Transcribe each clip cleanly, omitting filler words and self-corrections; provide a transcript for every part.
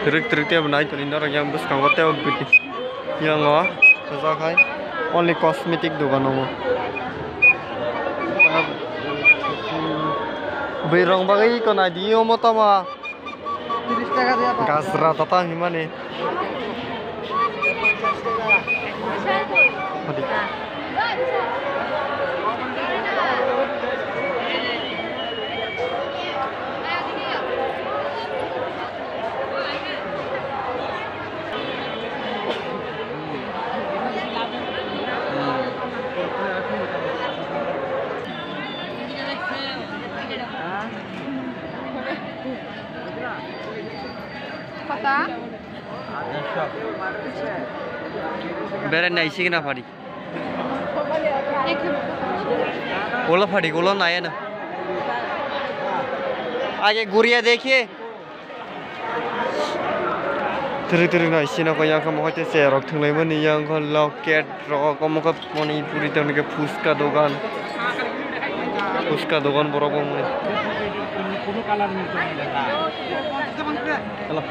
Trik-trik dia benar itu ini orang yang bus kanggo teo biti. Yang oh, terus only cosmetic dogan nongo. Berong bagai ikon adi omo tama. 30 টাকা দিয়া পাবো Gasra tata himane. Kota? Bere naik sih kena fadi. Ola fadi, ola naya na. आगे गुड़िया देखिए तेरे तेरे ना इसी ना कोई यहाँ का मुझे से रख थंगले में नहीं यहाँ का लॉकेट रॉक का मुझे मनी पूरी तरह के फुसका दुकान बराबर मुझे hello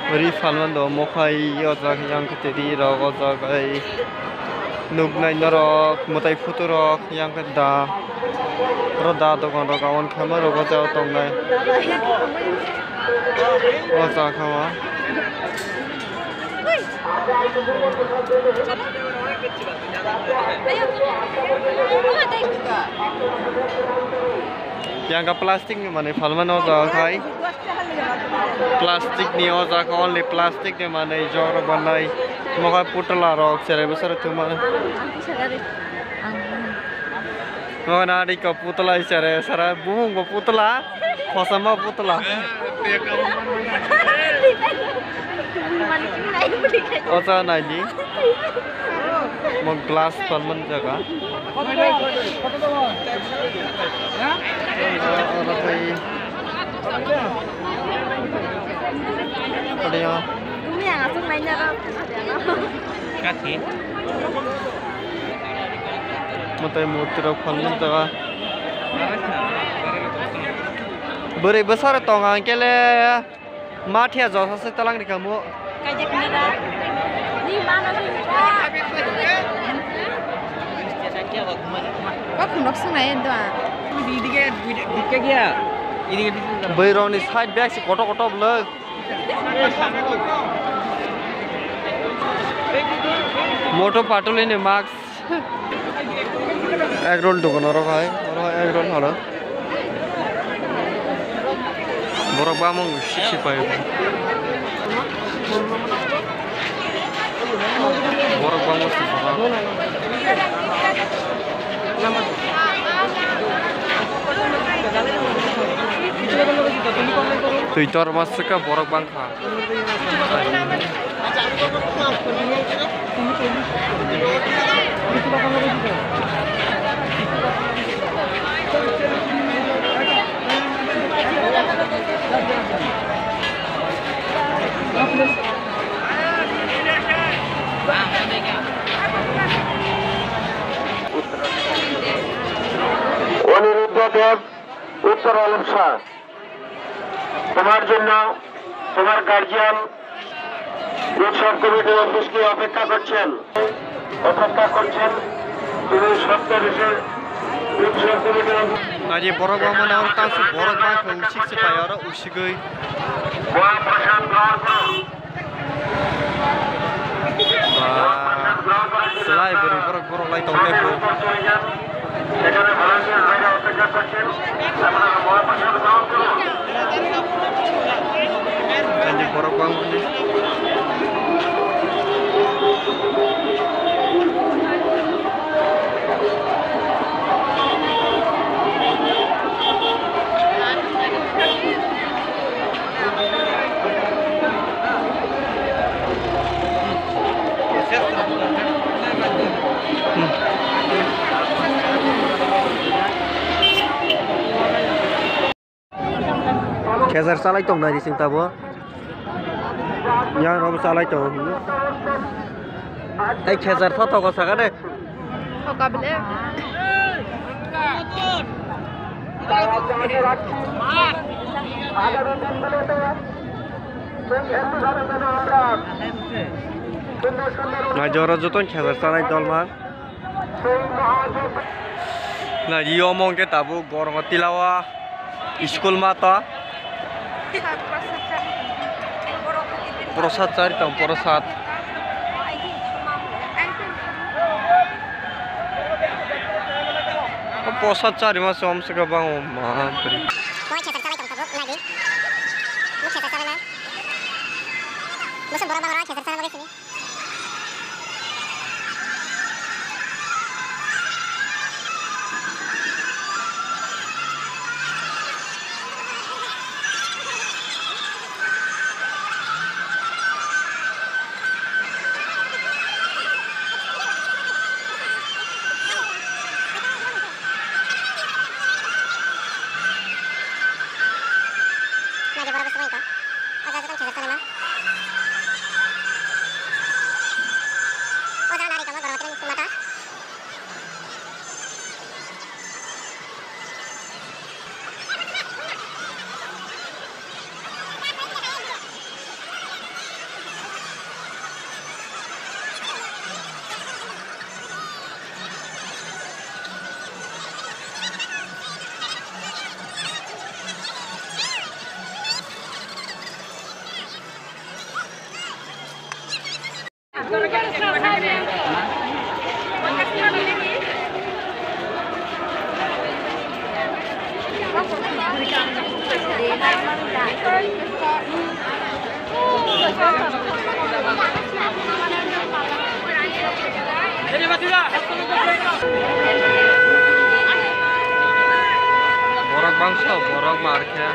Beri falman do mokai ojak yang ketiri rok ojak ai nugnai norok mutai futu rok yang keda roda dogon rok awan khamar rok ojak tongnai ojak khawa yang ka plastik ni mane falman ojak kai plastik ni ojak only plastik ni mane jor banai moga putla rok sere besar tu mane moga nadi ka putla sere sara bumung ko putla khosama putla ojak nai ni mog glass falman jaga ada yang Ini yang asal mainnya kaki mutai mutir falman jaga beri besar tongang kele mathia josa se talang di kamu Kajak nira. Ni mana ni? Kok kunok sungai itu ah? Dike gya. Beironi side bag si koto blog. Moto patul ini max. Egg roll dogan orang egg roll halo. Borok bamong sisi payu. Borok bamong sisi payu. Twitter masuk ke borok bangka. অনিরুদ্ধদেব উত্তর আলম শাহ তোমার জন্য তোমার guardian উৎসব কমিটির অফিসকে অপেক্ষা করছেন তুমি সত্তর উৎসব কমিটির Nadi borok bamong orang tasu borok bangka usik sepaya orang usigui. মহাপ্রসাদ গ্রহণ করুন Selai beri borok lai tongkai bu. এখানে ভলান্টিয়ার ভাইরা অপেক্ষা করছেন আপনারা মহাপ্রসাদ গ্রহণ করুন Nadi borok bamong ni. Kezer salai tong dari sing tabo. Yang rom salai tong. এই খেজার থত কথা কানে সকালে না জরা যতন খেজার চালাই দলমার না ইয় মংকে তাবু গরম তিলাওয়া স্কুল মাতা প্রসাদ চারিতাম প্রসাদ প্রসাদ চারি মাসে অমসে গোবাং মাহাপুরি borok bangsa borok marknya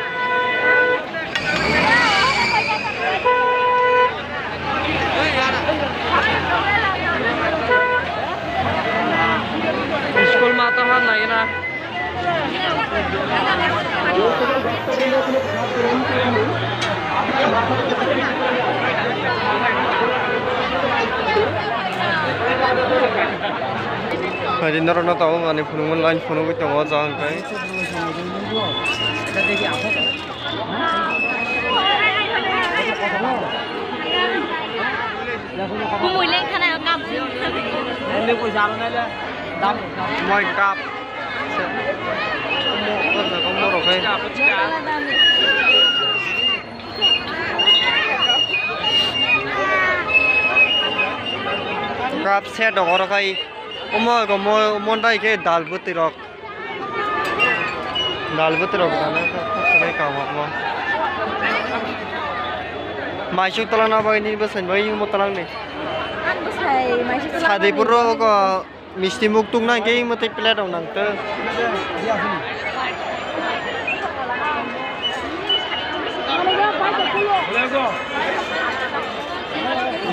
school mata han lagi na Hari ini orang tahu mana phone lain phone itu tengah jalan kai. Mùi lên khả năng cặp. Lên quay sao này là đâm. Moi cặp. Không mua được hay. Cặp xe đồ rồi kai. Omong omong omong đây cái dal bút rok đó là cái cao mà mai chúc tao na bao nhiêu bữa sinh bao nhiêu một tao này Ăn bữa thầy mai chúc Sa de puro có misti muk tung na cái một plate đâu nang tơ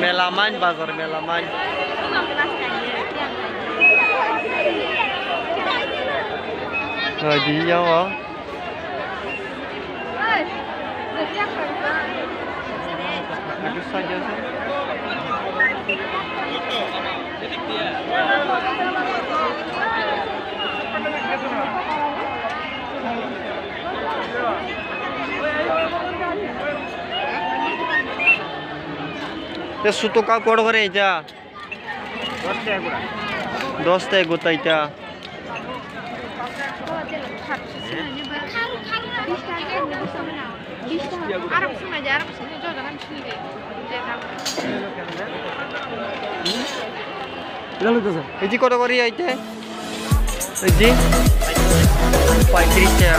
Melaman bazar melaman rồi đi nhau hả? Itu saja sih. Te suto ka kod gore ja. 10 ta gota ita. Arab sana aja, Arab sana juga kan sini deh. Lalu tuh sir. Eji kota Korea itu? Eji? 35 ya.